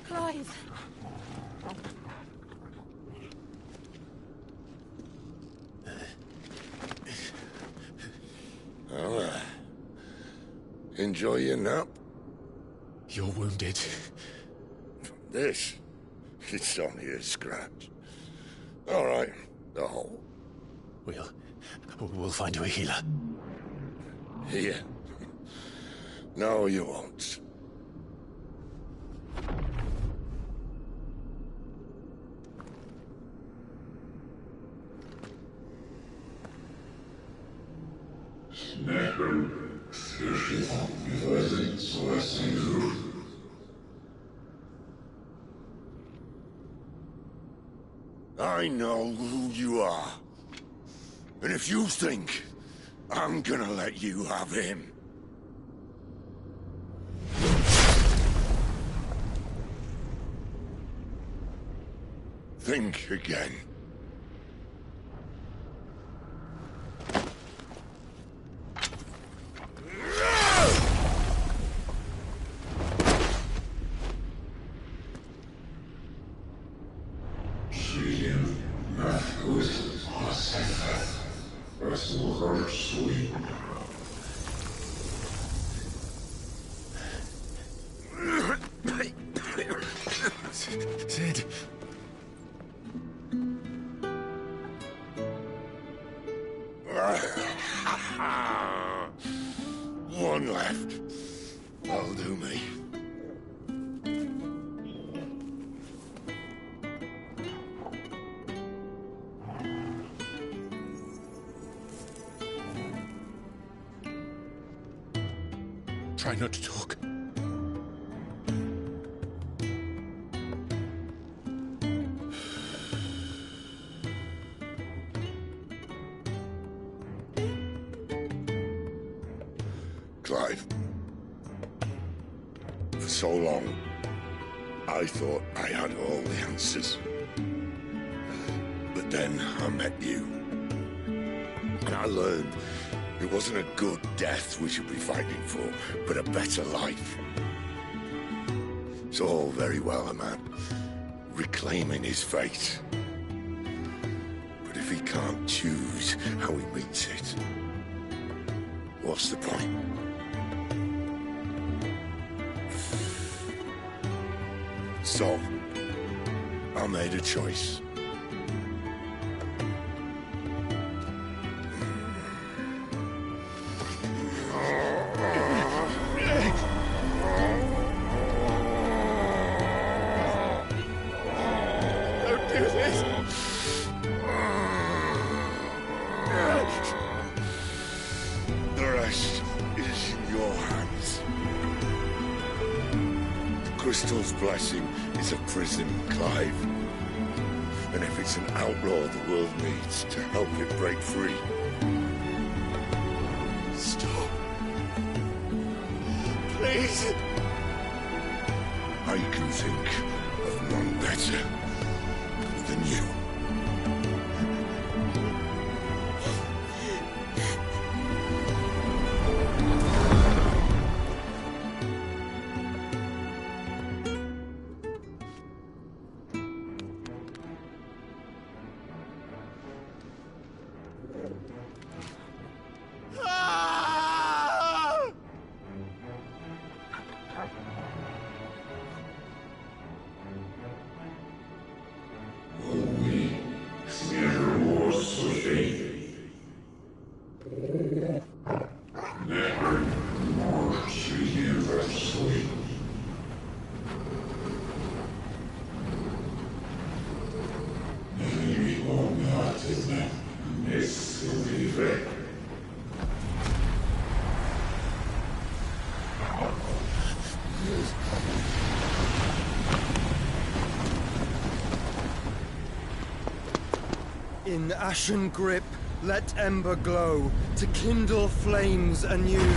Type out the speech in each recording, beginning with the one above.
Clive. Well, enjoy your nap? You're wounded. This? It's only a scratch. All right, the hole. We'll find you a healer. Here? No, you won't. I know who you are. And if you think I'm gonna let you have him... think again. Sid. One left. That'll do me. Try not to talk. Clive. For so long, I thought I had all the answers. But then I met you. And I learned it wasn't a good death we should be fighting for, but a better life. It's all very well, a man reclaiming his fate. But if he can't choose how he meets it, what's the point? So, I made a choice. Don't do this! The rest is in your hands. The crystal's blessing is a prison, Clive. And if it's an outlaw the world needs to help it break free... Stop. Please. I can think of none better than you. In ashen grip, let ember glow, to kindle flames anew.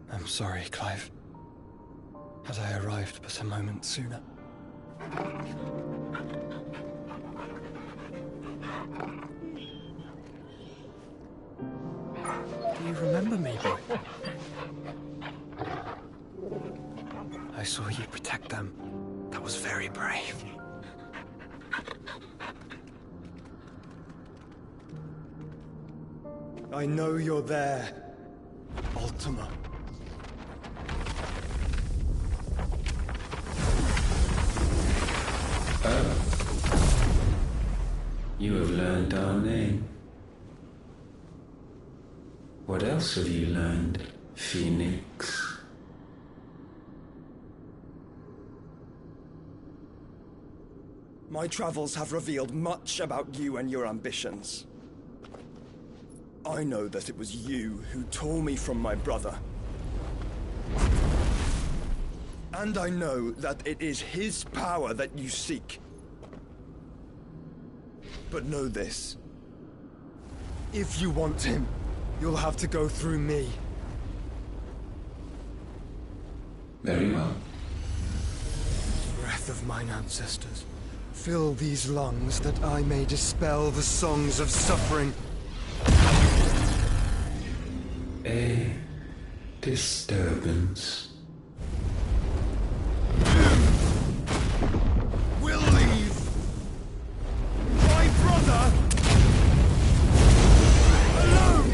I'm sorry, Clive. Had I arrived but a moment sooner. Do you remember me, boy? I saw you protect them. That was very brave. I know you're there, Ultima. You have learned our name. What else have you learned, Phoenix? My travels have revealed much about you and your ambitions. I know that it was you who tore me from my brother. And I know that it is his power that you seek. But know this. If you want him, you'll have to go through me. Very well. Breath of mine ancestors, fill these lungs that I may dispel the songs of suffering. A disturbance. We'll leave. My brother alone.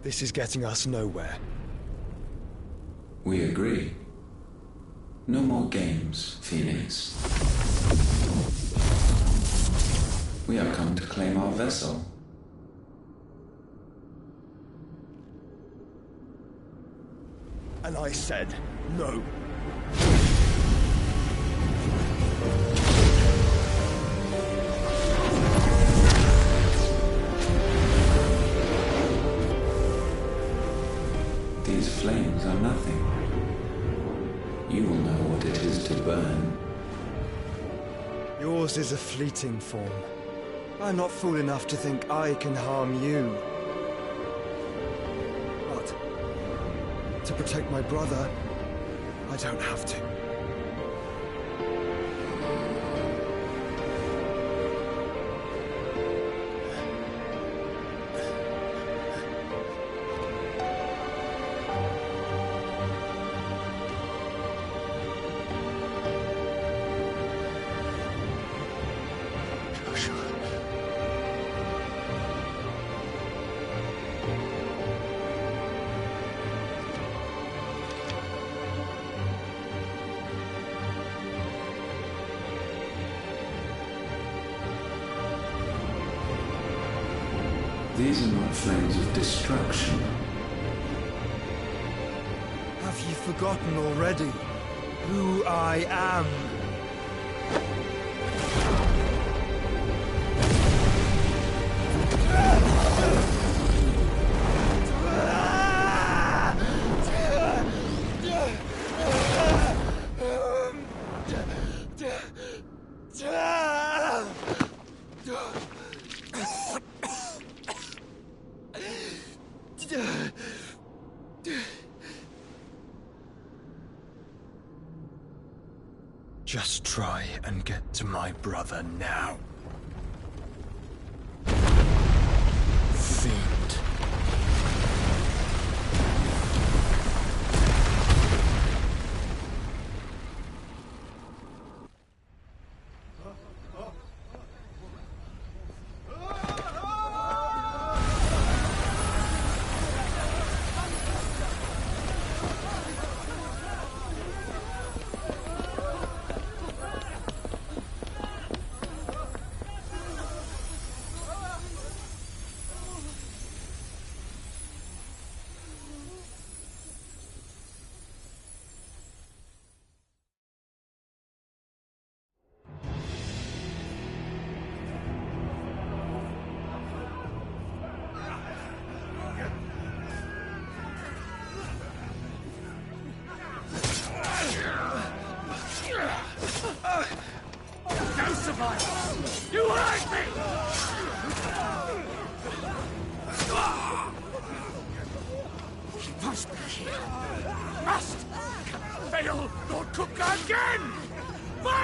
This is getting us nowhere. We agree. No more games, Phoenix. We have come to claim our vessel. And I said no. These flames are nothing. You will know what it is to burn. Yours is a fleeting form. I'm not fool enough to think I can harm you. But to protect my brother, I don't have to. These are not flames of destruction. Have you forgotten already who I am? Just try and get to my brother now. Fiend.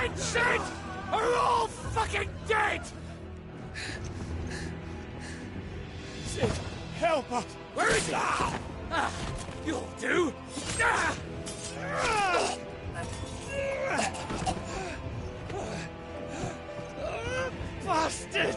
dead, Sid! Are all fucking dead! Sid, help us! Where is he? You'll do! Bastard!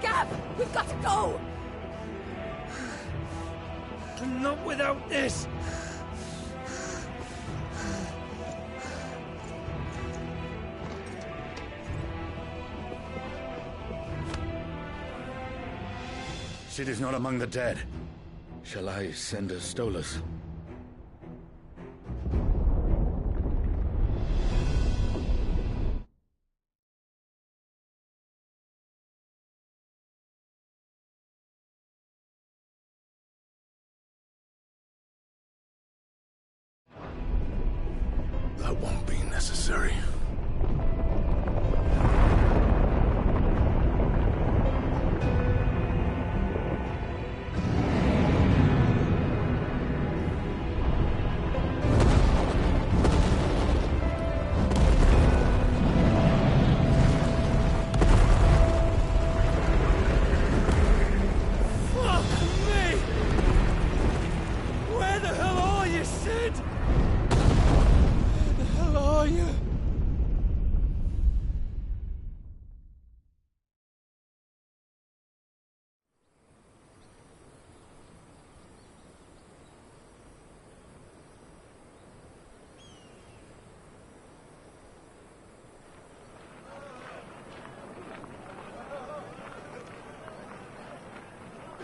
Gav, we've got to go! Not without this! Sid is not among the dead. Shall I send a Stolas? That won't be necessary.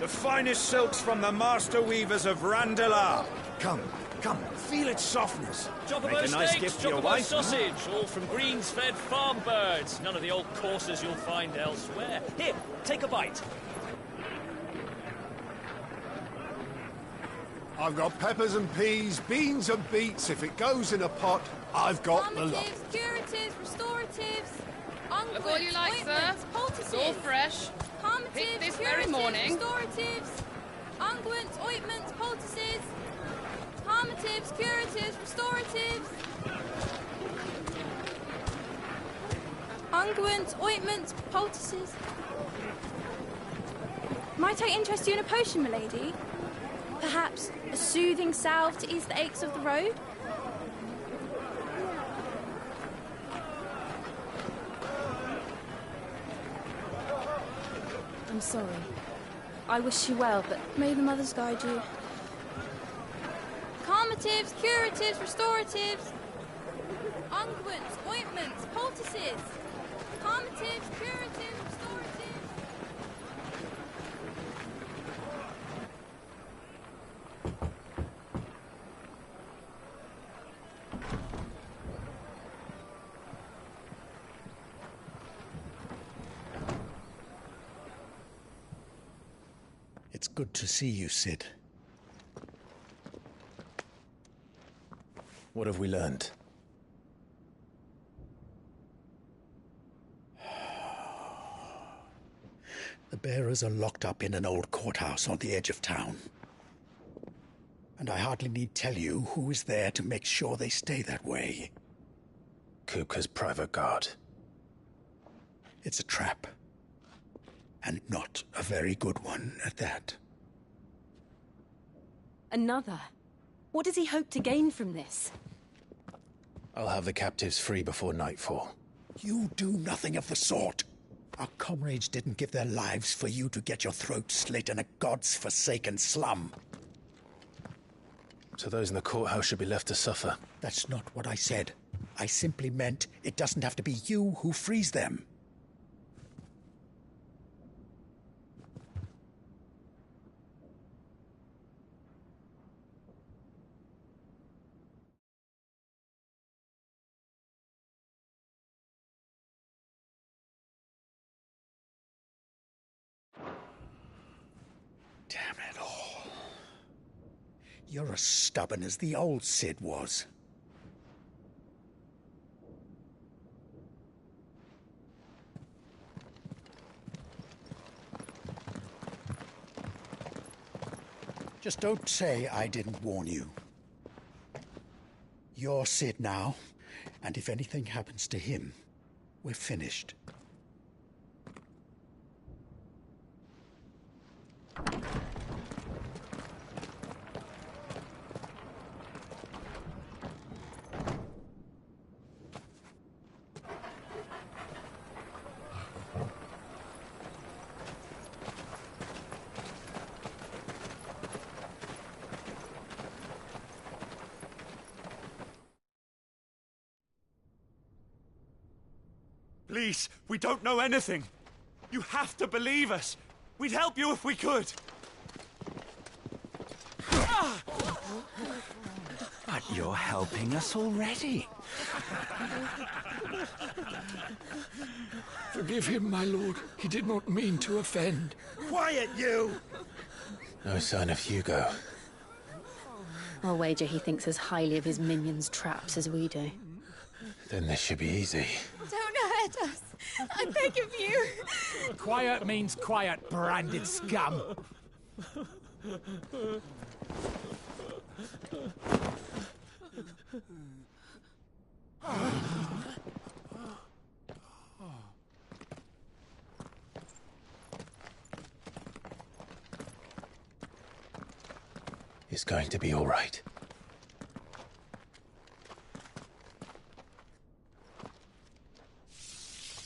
The finest silks from the master weavers of Randalar. Come, come, feel its softness. Chocobo steaks, chocobo sausage, all from greens-fed farm birds. None of the old courses you'll find elsewhere. Here, take a bite. I've got peppers and peas, beans and beets. If it goes in a pot, I've got the lot. Calmatives, curatives, restoratives, unguents, Look all you like, sir. ointments, poultices. It's all fresh. Calmatives, Picked this curatives, very morning. restoratives, unguents, ointments, poultices. Calmatives, curatives, restoratives. Unguents, ointments, poultices. Might I interest you in a potion, milady? Perhaps a soothing salve to ease the aches of the road? I'm sorry. I wish you well, but may the mothers guide you. Calmatives, curatives, restoratives. Unguents, ointments, poultices. Calmatives, curatives, restoratives. It's good to see you, Sid. What have we learned? The bearers are locked up in an old courthouse on the edge of town. And I hardly need tell you who is there to make sure they stay that way. Kupka's private guard. It's a trap. And not a very good one at that. Another? What does he hope to gain from this? I'll have the captives free before nightfall. You do nothing of the sort. Our comrades didn't give their lives for you to get your throat slit in a God's forsaken slum. So those in the courthouse should be left to suffer. That's not what I said. I simply meant it doesn't have to be you who frees them. Damn it all. You're as stubborn as the old Cid was. Just don't say I didn't warn you. You're Cid now, and if anything happens to him, we're finished. Please, we don't know anything. You have to believe us. We'd help you if we could. But you're helping us already. Forgive him, my lord. He did not mean to offend. Quiet, you! No sign of Hugo. I'll wager he thinks as highly of his minions' traps as we do. Then this should be easy. Don't hurt us. I beg of you. Quiet means quiet, branded scum. It's going to be all right.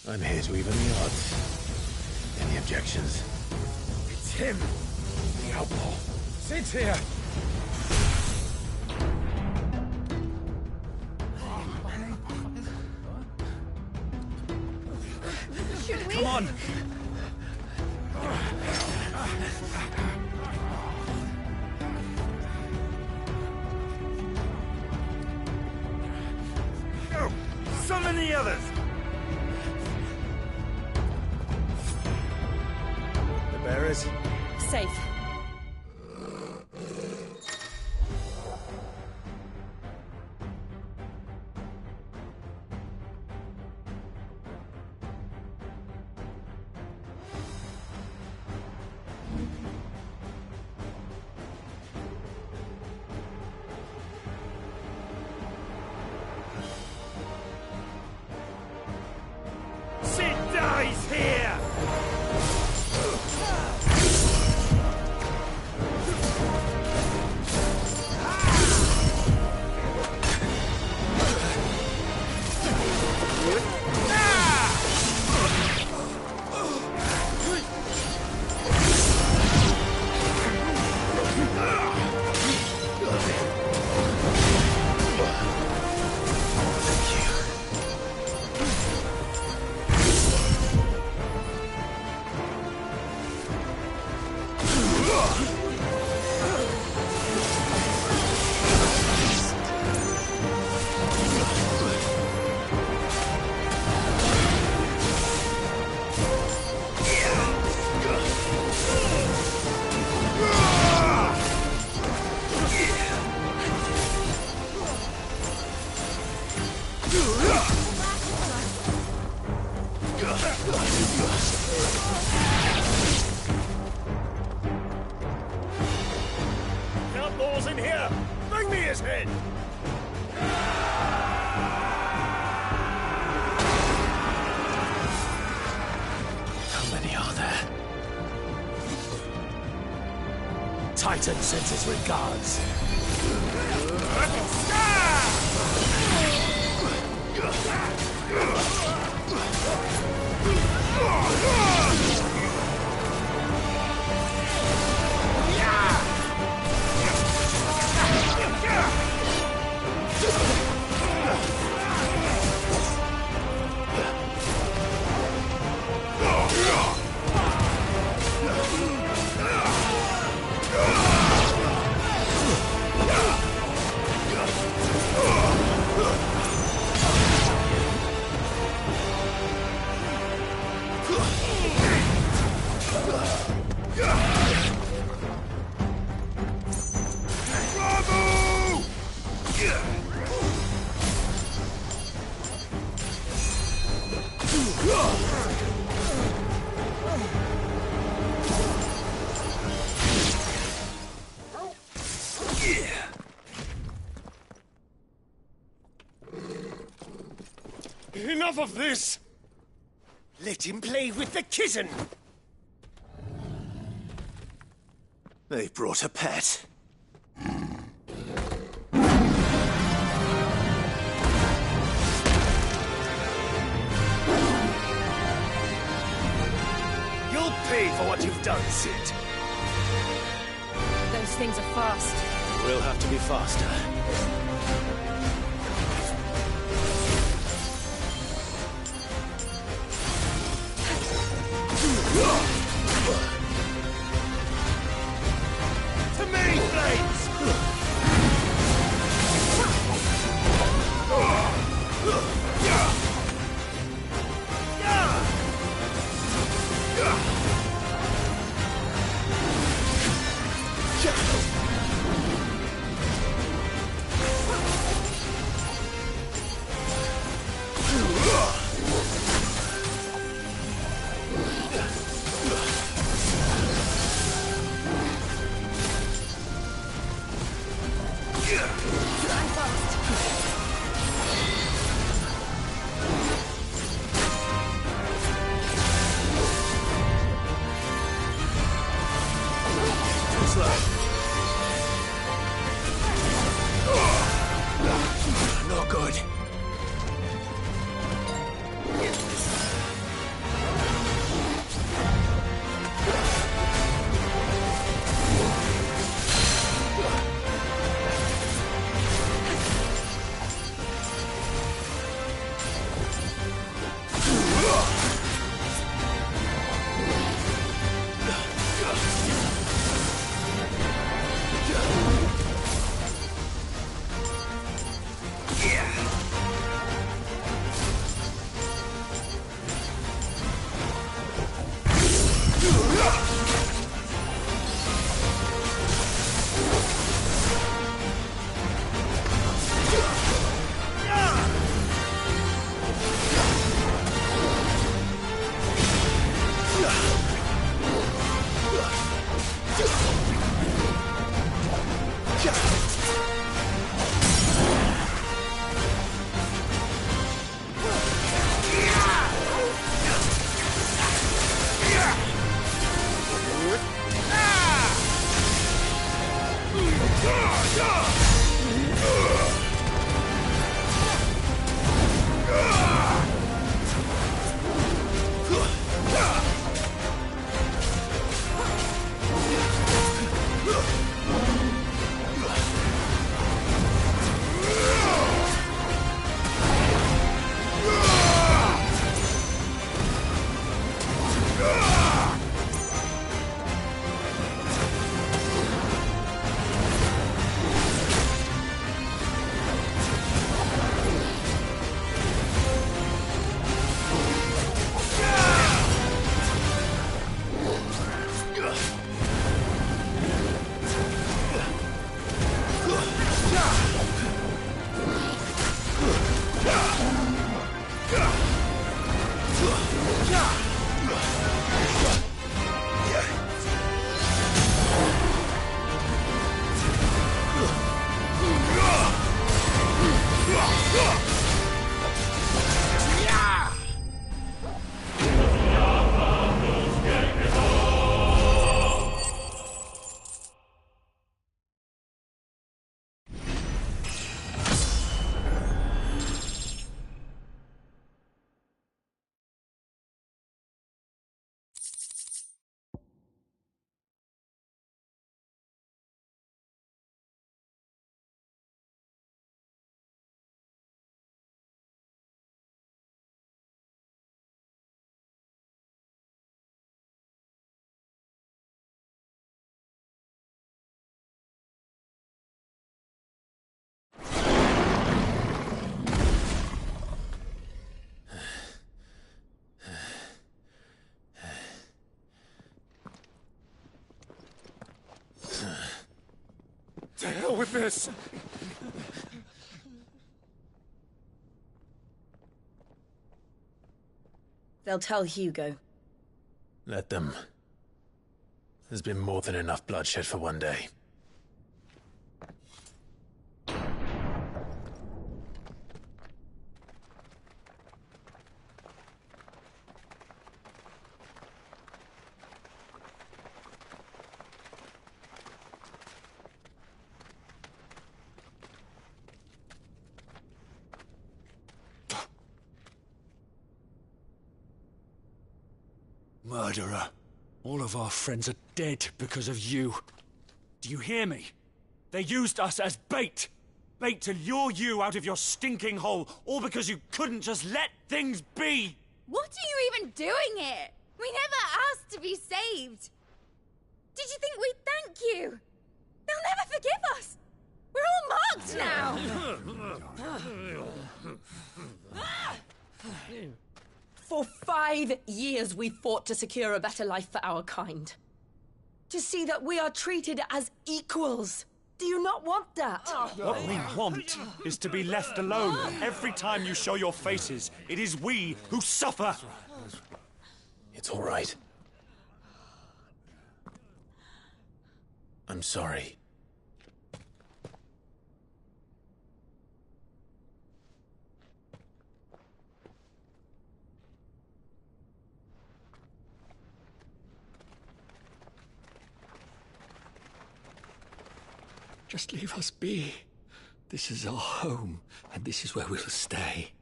I'm here to even the odds. Any objections? It's him! The outlaw. Sid's here! Should we? Come on! Go! Summon the others! The bearers? Safe. Sid dies here! Outlaws in here! Bring me his head! How many are there? Titan sends his regards. Enough of this! Let him play with the kitten! They brought a pet. You'll pay for what you've done, Sid. Those things are fast. We'll have to be faster. To me, Blades! No good. with this? They'll tell Hugo. Let them. There's been more than enough bloodshed for one day. Murderer. All of our friends are dead because of you. Do you hear me? They used us as bait. Bait to lure you out of your stinking hole, all because you couldn't just let things be. What are you even doing here? We never asked to be saved. Did you think we'd thank you? They'll never forgive us. We're all marked now. For 5 years we fought to secure a better life for our kind. To see that we are treated as equals. Do you not want that? What we want is to be left alone. Every time you show your faces, it is we who suffer. It's all right. I'm sorry. Just leave us be. This is our home, and this is where we'll stay.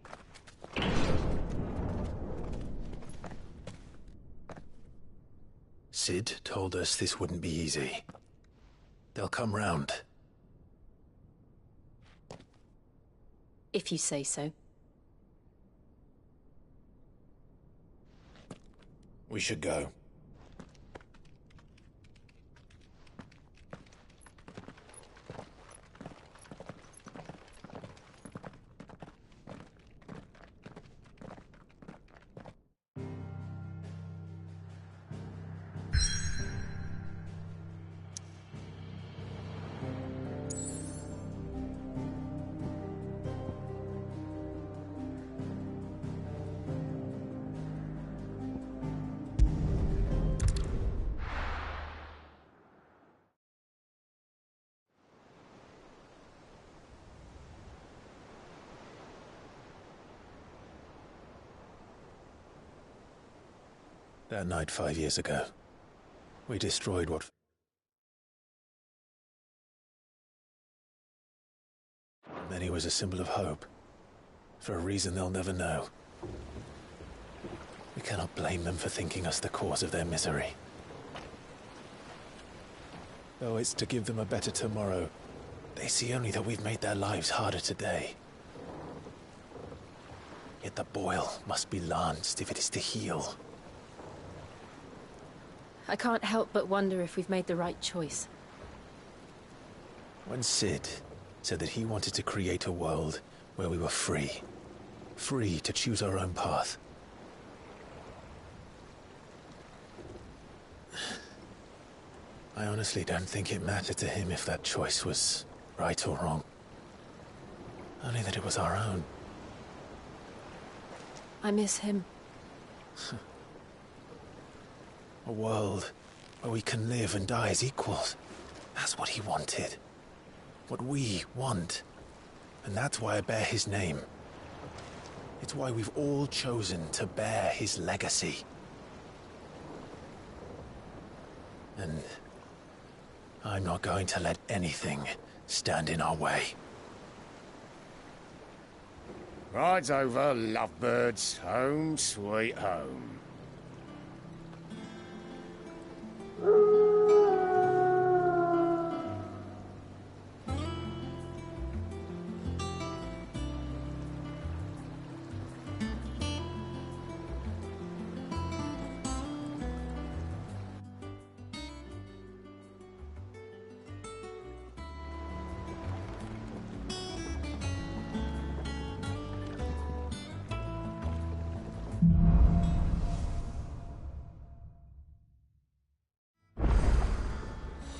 Sid told us this wouldn't be easy. They'll come round. If you say so. We should go. That night 5 years ago, we destroyed what... Then he was a symbol of hope, for a reason they'll never know. We cannot blame them for thinking us the cause of their misery. Though it's to give them a better tomorrow, they see only that we've made their lives harder today. Yet the boil must be lanced if it is to heal. I can't help but wonder if we've made the right choice. When Sid said that he wanted to create a world where we were free. Free to choose our own path. I honestly don't think it mattered to him if that choice was right or wrong. Only that it was our own. I miss him. A world where we can live and die as equals. That's what he wanted. What we want. And that's why I bear his name. It's why we've all chosen to bear his legacy. And I'm not going to let anything stand in our way. Rides over, lovebirds. Home, sweet home.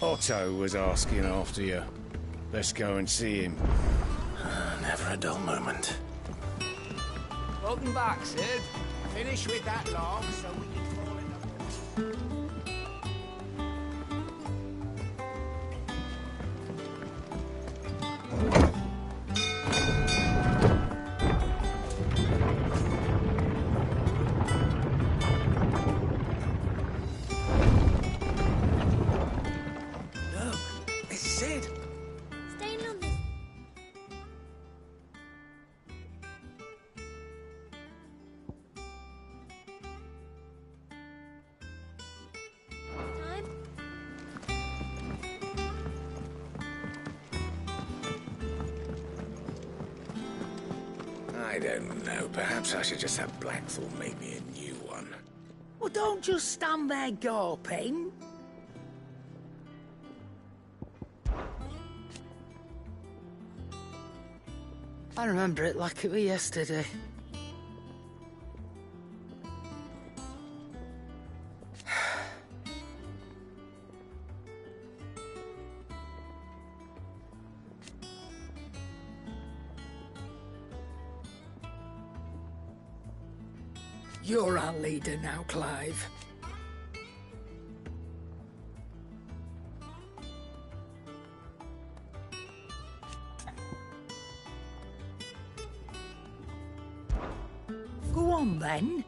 Otto was asking after you. Let's go and see him. Never a dull moment. Welcome back, Sid. Finish with that log so we can call it a... I don't know. Perhaps I should just have Blackthorn make me a new one. Well, don't just stand there gawping. I remember it like it was yesterday. You're our leader now, Clive. Go on, then.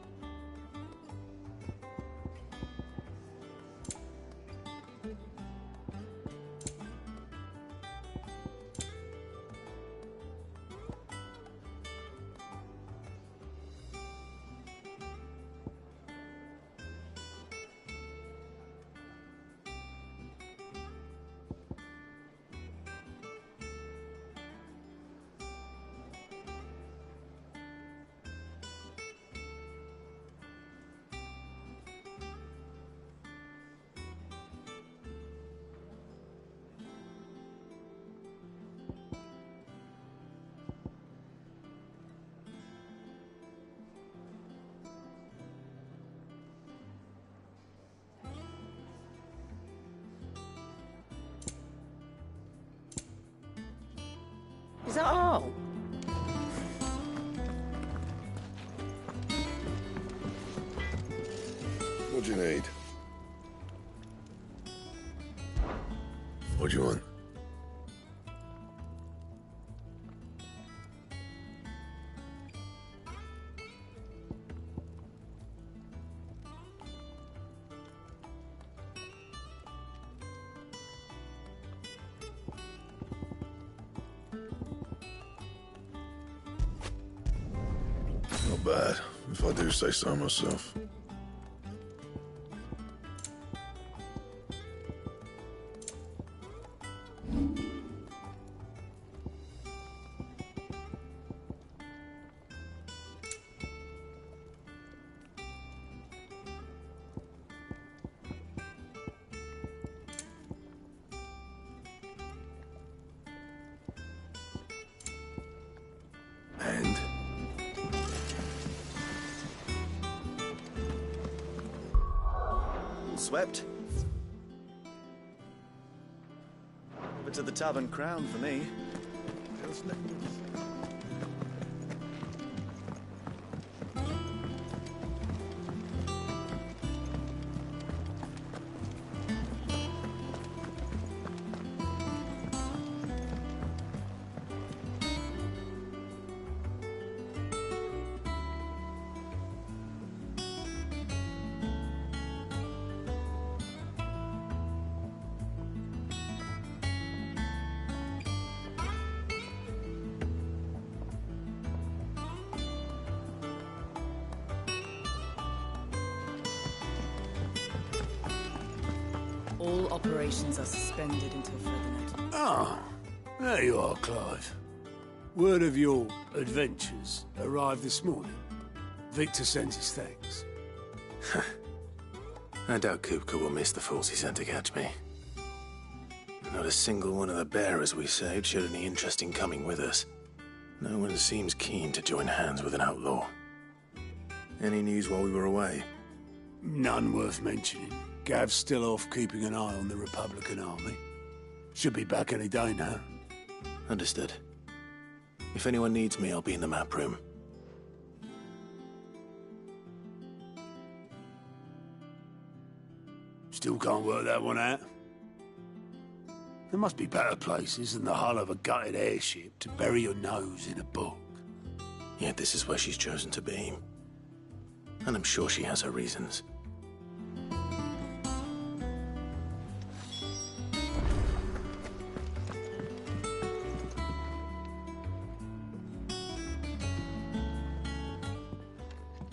Is that all? What do you need? What do you want? Not bad, if I do say so myself. And? Swept. Over to the Tavern Crown for me. All operations are suspended until further notice. Ah, there you are, Clive. Word of your adventures arrived this morning. Victor sends his thanks. I doubt Kupka will miss the force he sent to catch me. Not a single one of the bearers we saved showed any interest in coming with us. No one seems keen to join hands with an outlaw. Any news while we were away? None worth mentioning. Gav's still off keeping an eye on the Republican army. Should be back any day now. Understood. If anyone needs me, I'll be in the map room. Still can't work that one out? There must be better places than the hull of a gutted airship to bury your nose in a book. Yet this is where she's chosen to be. And I'm sure she has her reasons.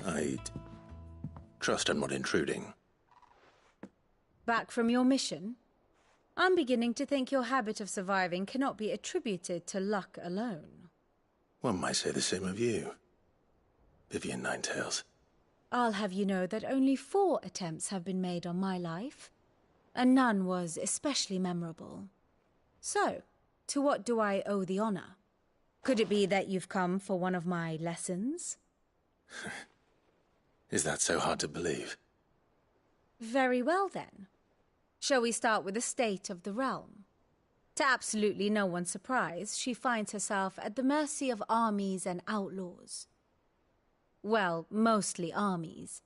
I'd trust I'm not intruding. Back from your mission? I'm beginning to think your habit of surviving cannot be attributed to luck alone. One might say the same of you, Vivian Ninetails. I'll have you know that only 4 attempts have been made on my life, and none was especially memorable. So, to what do I owe the honor? Could it be that you've come for one of my lessons? Is that so hard to believe? Very well, then. Shall we start with the state of the realm? To absolutely no one's surprise, she finds herself at the mercy of armies and outlaws. Well, mostly armies.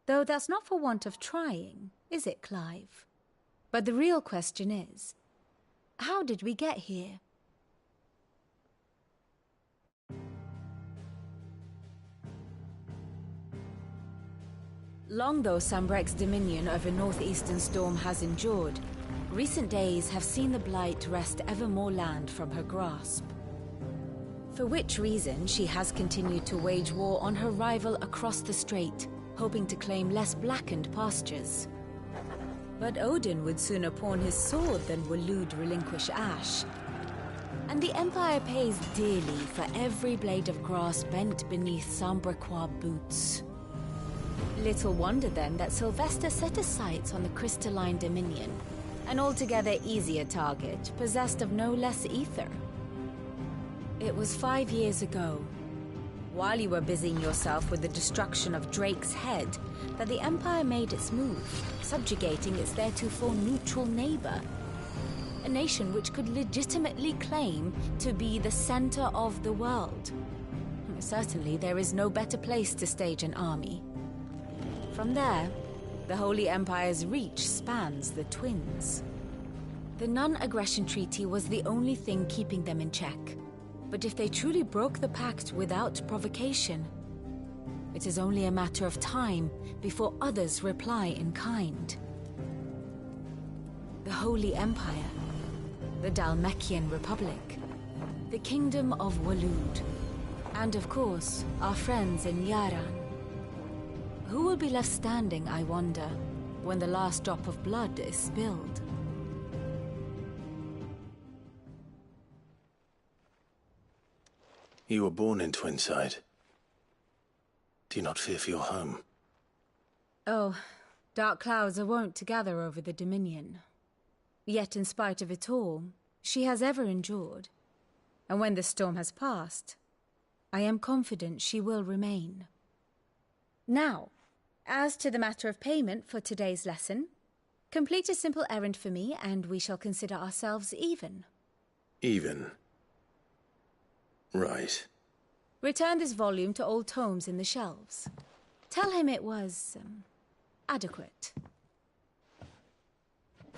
Though that's not for want of trying, is it, Clive? But the real question is, how did we get here? Long though Sanbreque's dominion over northeastern Storm has endured, recent days have seen the Blight wrest ever more land from her grasp. For which reason she has continued to wage war on her rival across the strait, hoping to claim less blackened pastures. But Odin would sooner pawn his sword than Waloed relinquish Ash. And the Empire pays dearly for every blade of grass bent beneath Sanbrequois boots. Little wonder then that Sylvester set his sights on the crystalline dominion, an altogether easier target, possessed of no less ether. It was 5 years ago, while you were busying yourself with the destruction of Drake's head, that the Empire made its move, subjugating its theretofore neutral neighbor. A nation which could legitimately claim to be the center of the world. Certainly there is no better place to stage an army. From there, the Holy Empire's reach spans the Twins. The non-aggression treaty was the only thing keeping them in check. But if they truly broke the pact without provocation, it is only a matter of time before others reply in kind. The Holy Empire, the Dhalmekian Republic, the Kingdom of Waloed, and of course, our friends in Yaran. Who will be left standing, I wonder, when the last drop of blood is spilled? You were born in Twinside. Do you not fear for your home? Oh, dark clouds are wont to gather over the Dominion. Yet in spite of it all, she has ever endured. And when the storm has passed, I am confident she will remain. Now, as to the matter of payment for today's lesson, complete a simple errand for me and we shall consider ourselves even. Even? Right. Return this volume to old tomes in the shelves. Tell him it was, adequate.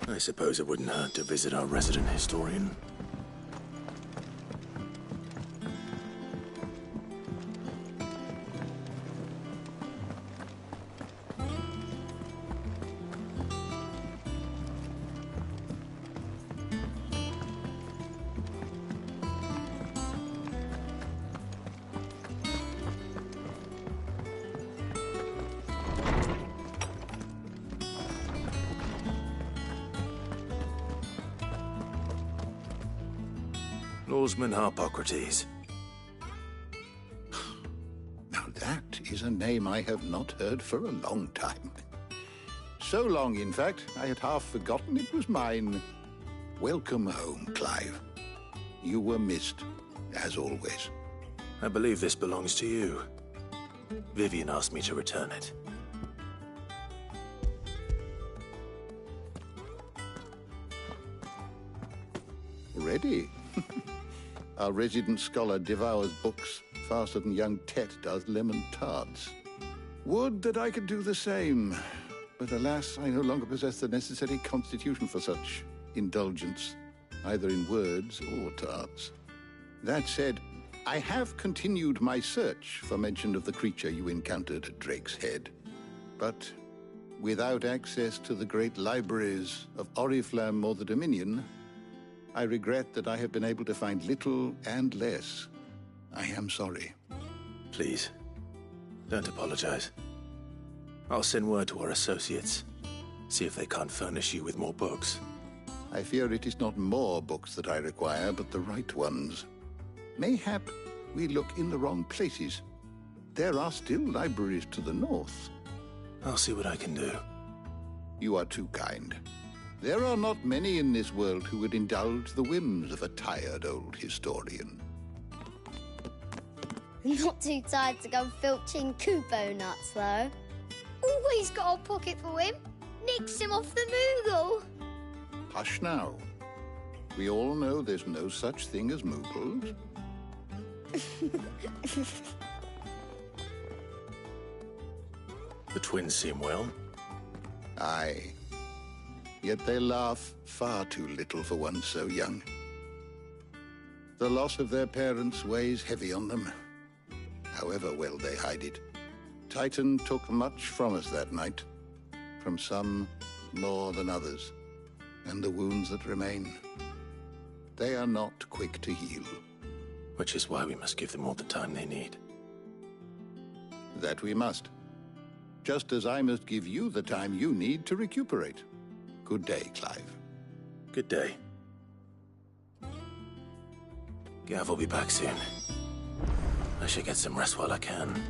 I suppose it wouldn't hurt to visit our resident historian. Lawsman Harpocrates. Now that is a name I have not heard for a long time. So long, in fact, I had half forgotten it was mine. Welcome home, Clive. You were missed, as always. I believe this belongs to you. Vivian asked me to return it. Ready? Our resident scholar devours books faster than young Tet does lemon tarts. Would that I could do the same, but alas, I no longer possess the necessary constitution for such indulgence, either in words or tarts. That said, I have continued my search for mention of the creature you encountered at Drake's Head, but without access to the great libraries of Oriflamme or the Dominion, I regret that I have been able to find little and less. I am sorry. Please, don't apologize. I'll send word to our associates, see if they can't furnish you with more books. I fear it is not more books that I require, but the right ones. Mayhap we look in the wrong places. There are still libraries to the north. I'll see what I can do. You are too kind. There are not many in this world who would indulge the whims of a tired old historian. Not too tired to go filching Kupo nuts, though. Always got a pocket for him. Nicks him off the Moogle. Hush now. We all know there's no such thing as Moogles. The twins seem well. Aye. Yet they laugh far too little for one so young. The loss of their parents weighs heavy on them, however well they hide it. Titan took much from us that night, from some more than others, and the wounds that remain, they are not quick to heal. Which is why we must give them all the time they need. That we must. Just as I must give you the time you need to recuperate. Good day, Clive. Good day. Gav will be back soon. I should get some rest while I can.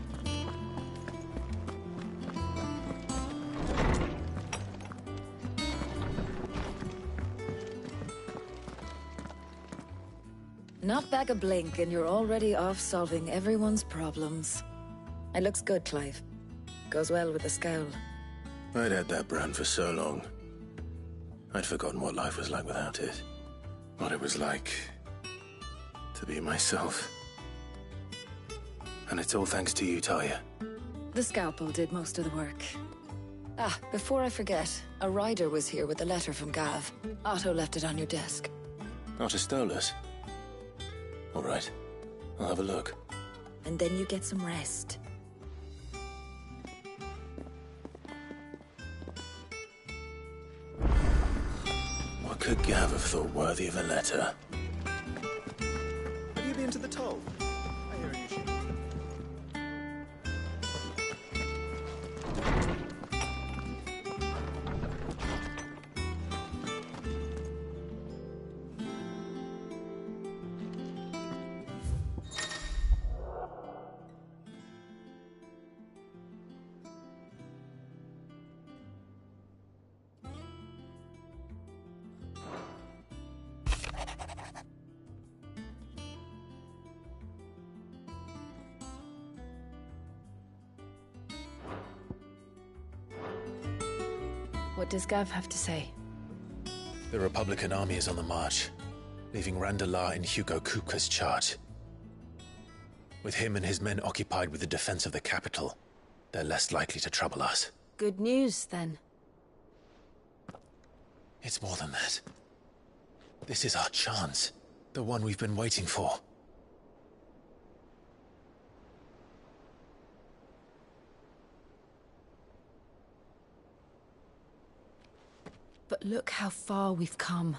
Not back a blink and you're already off solving everyone's problems. It looks good, Clive. Goes well with the scowl. I'd had that brand for so long. I'd forgotten what life was like without it. What it was like to be myself. And it's all thanks to you, Talia. The scalpel did most of the work. Ah, before I forget, a rider was here with a letter from Gav. Otto left it on your desk. Otto stole us. All right, I'll have a look. And then you get some rest. What could Gav have thought worthy of a letter? Have you been to the toll? I hear you should. What does Gav have to say? The Republican army is on the march, leaving Randalar in Hugo Kuka's charge. With him and his men occupied with the defense of the capital, they're less likely to trouble us. Good news, then. It's more than that. This is our chance. The one we've been waiting for. But look how far we've come.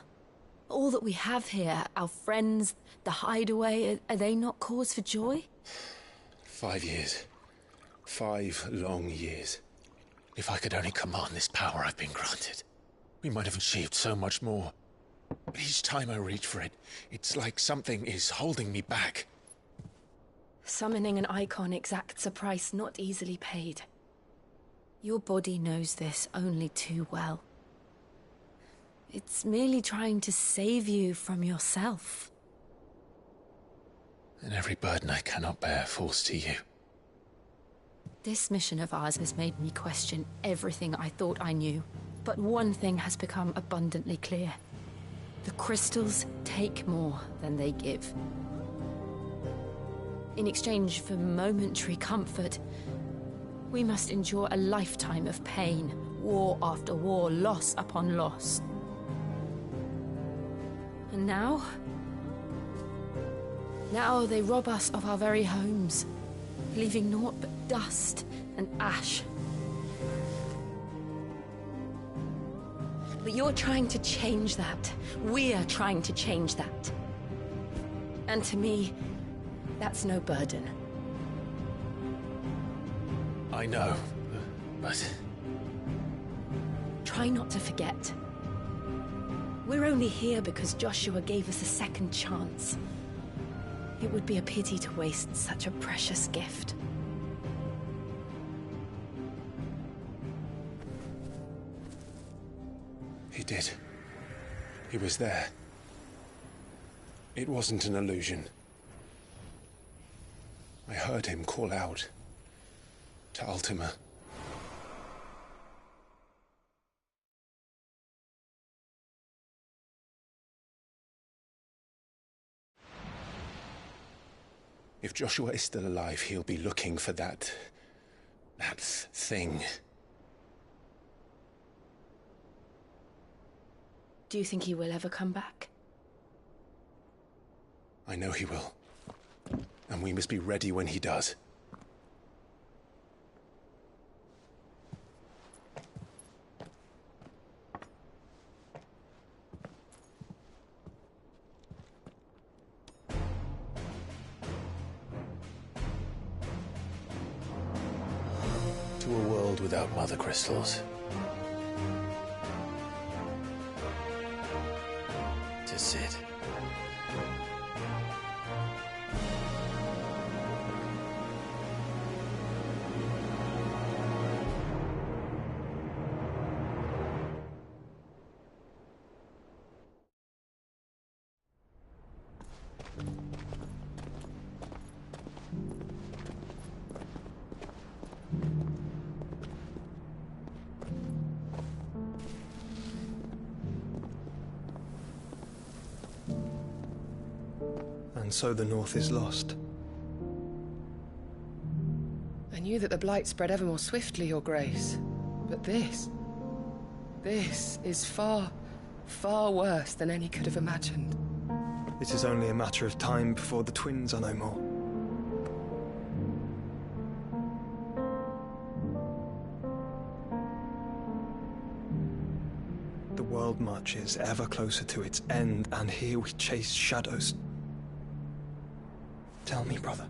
All that we have here, our friends, the hideaway, are they not cause for joy? 5 years. 5 long years. If I could only command this power I've been granted, we might have achieved so much more. But each time I reach for it, it's like something is holding me back. Summoning an icon exacts a price not easily paid. Your body knows this only too well. It's merely trying to save you from yourself. And every burden I cannot bear falls to you. This mission of ours has made me question everything I thought I knew. But one thing has become abundantly clear. The crystals take more than they give. In exchange for momentary comfort, we must endure a lifetime of pain, war after war, loss upon loss. And now? Now they rob us of our very homes, leaving naught but dust and ash. But you're trying to change that. We're trying to change that. And to me, that's no burden. I know, but... Try not to forget. We're only here because Joshua gave us a second chance. It would be a pity to waste such a precious gift. He did. He was there. It wasn't an illusion. I heard him call out to Ultima. If Joshua is still alive, he'll be looking for that thing. Do you think he will ever come back? I know he will. And we must be ready when he does. To a world without mother crystals. To Cid. And so the North is lost. I knew that the Blight spread ever more swiftly, Your Grace. But this is far, far worse than any could have imagined. It is only a matter of time before the twins are no more. The world marches ever closer to its end, and here we chase shadows. Tell me, brother,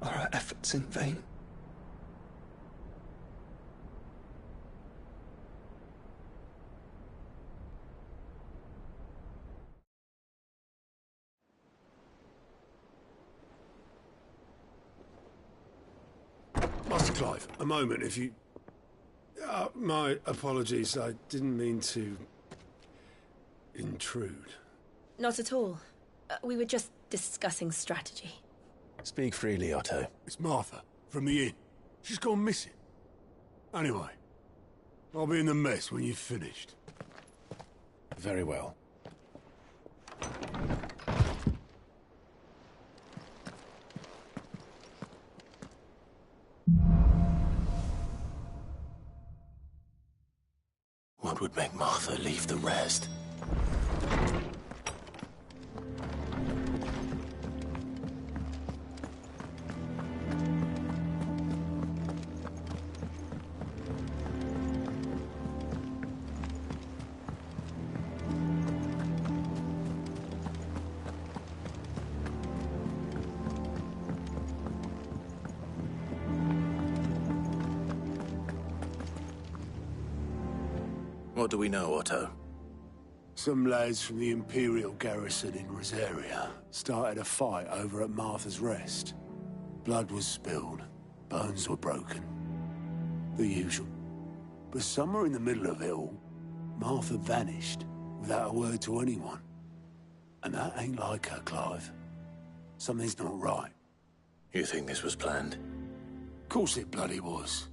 are our efforts in vain? Master Clive, a moment, if you... my apologies, I didn't mean to... intrude. Not at all. We were just discussing strategy. Speak freely, Otto. It's Martha, from the inn. She's gone missing. Anyway, I'll be in the mess when you've finished. Very well. What would make Martha leave the rest? What do we know, Otto? Some lads from the Imperial garrison in Rosaria started a fight over at Martha's Rest. Blood was spilled, bones were broken. The usual. But somewhere in the middle of it all, Martha vanished without a word to anyone. And that ain't like her, Clive. Something's not right. You think this was planned? Of course it bloody was.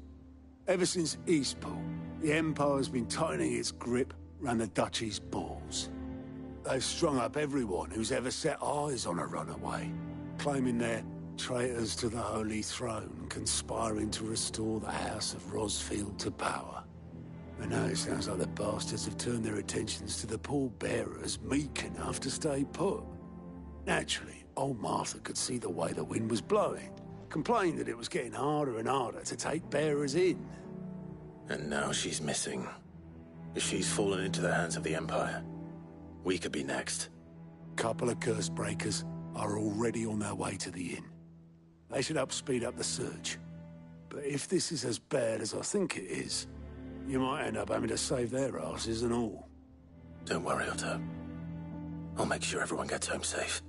Ever since Eastpool, the Empire's been tightening its grip round the Duchy's balls. They've strung up everyone who's ever set eyes on a runaway. claiming they're traitors to the Holy Throne, conspiring to restore the House of Rosfield to power. And now it sounds like the bastards have turned their attentions to the pallbearers meek enough to stay put. Naturally, old Martha could see the way the wind was blowing, complained that it was getting harder and harder to take bearers in. And now she's missing. If she's fallen into the hands of the Empire, we could be next. Couple of curse breakers are already on their way to the inn. They should help speed up the search. But if this is as bad as I think it is, you might end up having to save their asses and all. Don't worry, Otto. I'll make sure everyone gets home safe.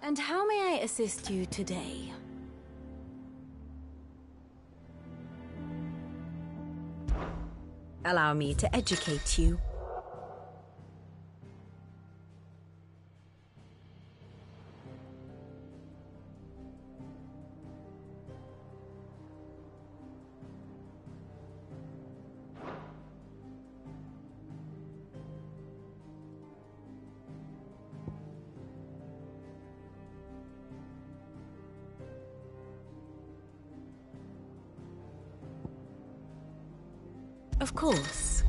And how may I assist you today? Allow me to educate you. Of course.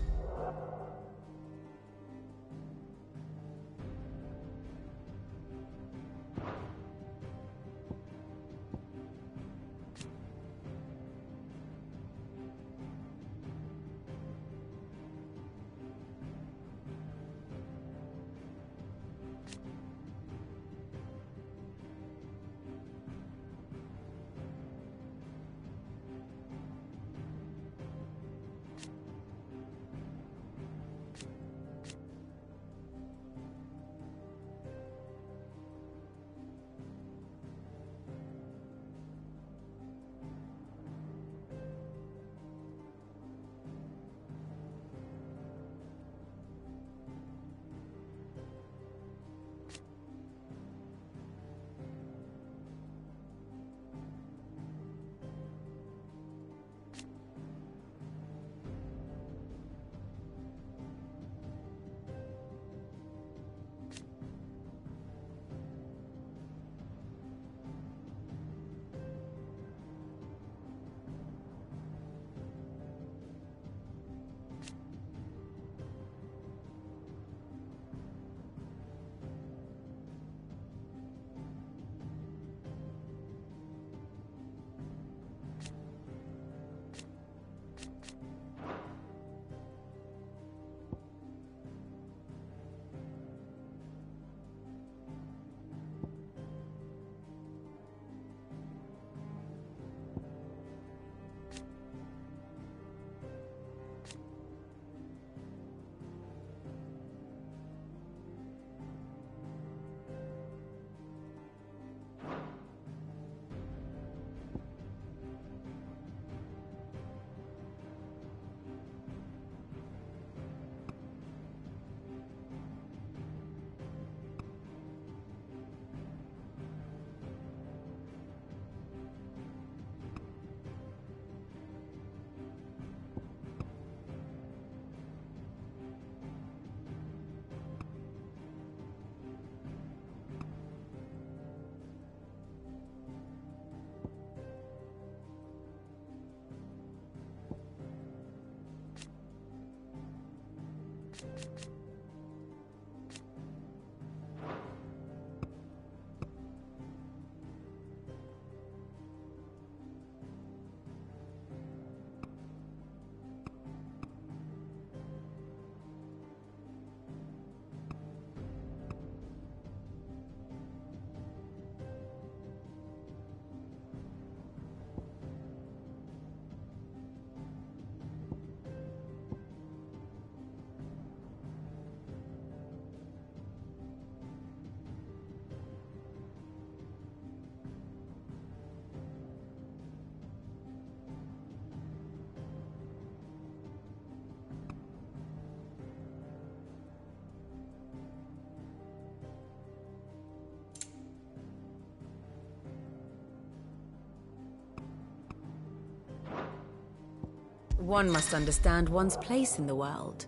One must understand one's place in the world.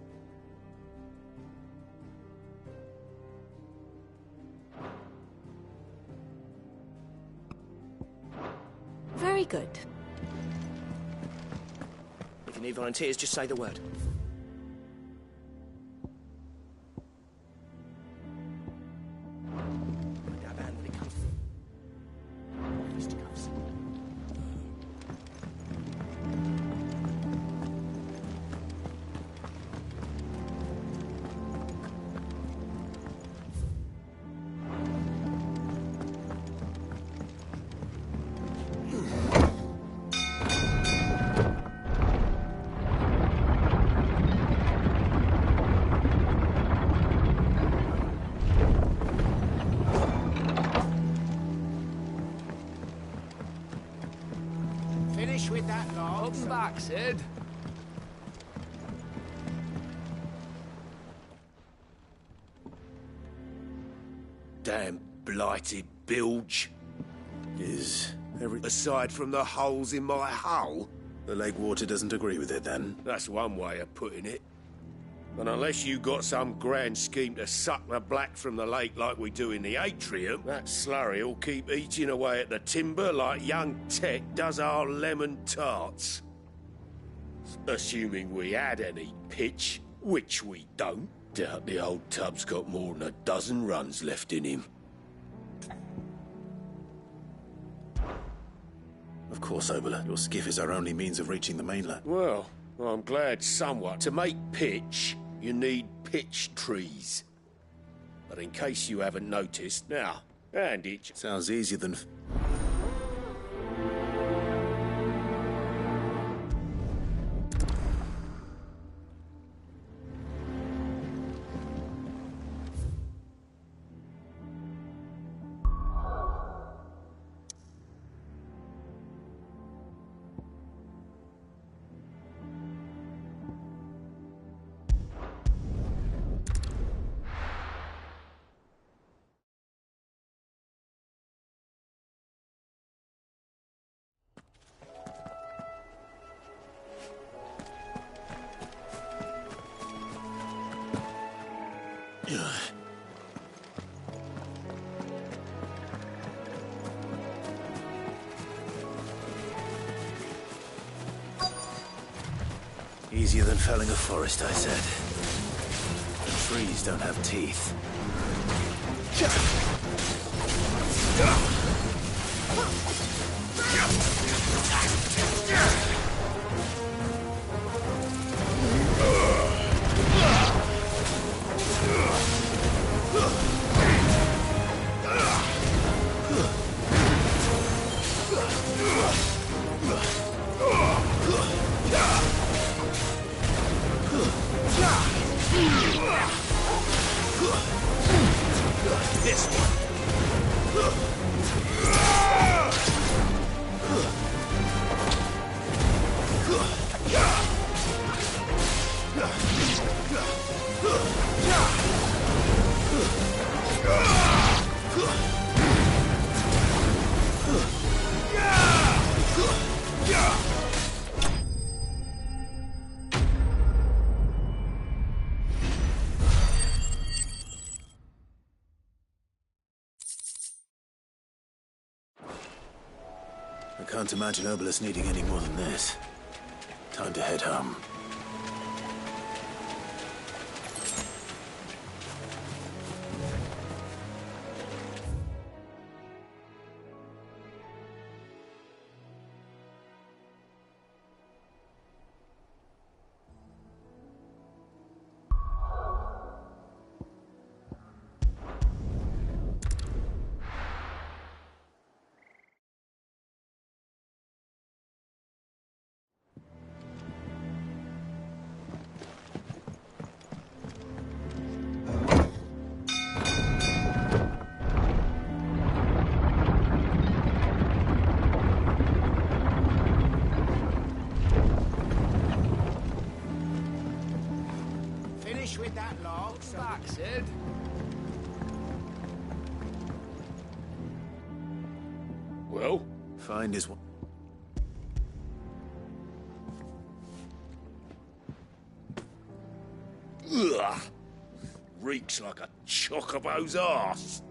Very good. If you need volunteers, just say the word. Finish with that log. Welcome back, Sid. Damn blighted bilge. Aside from the holes in my hull? The lake water doesn't agree with it, then? That's one way of putting it. And unless you got some grand scheme to suck the black from the lake like we do in the atrium, that slurry will keep eating away at the timber like young Tech does our lemon tarts. Assuming we had any pitch, which we don't. Doubt the old tub's got more than a dozen runs left in him. Of course, Oboler. Your skiff is our only means of reaching the mainland. Well, I'm glad somewhat. To make pitch, you need pitch trees. But in case you haven't noticed, now, hand it. Sounds easier than... Easier than felling a forest, I said. The trees don't have teeth. This one. I can't imagine Obolus needing any more than this. Time to head home. Finish with that log. Back, Sid. Well? Find his... aches like a chocobo's arse.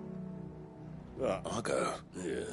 I'll go. Yeah.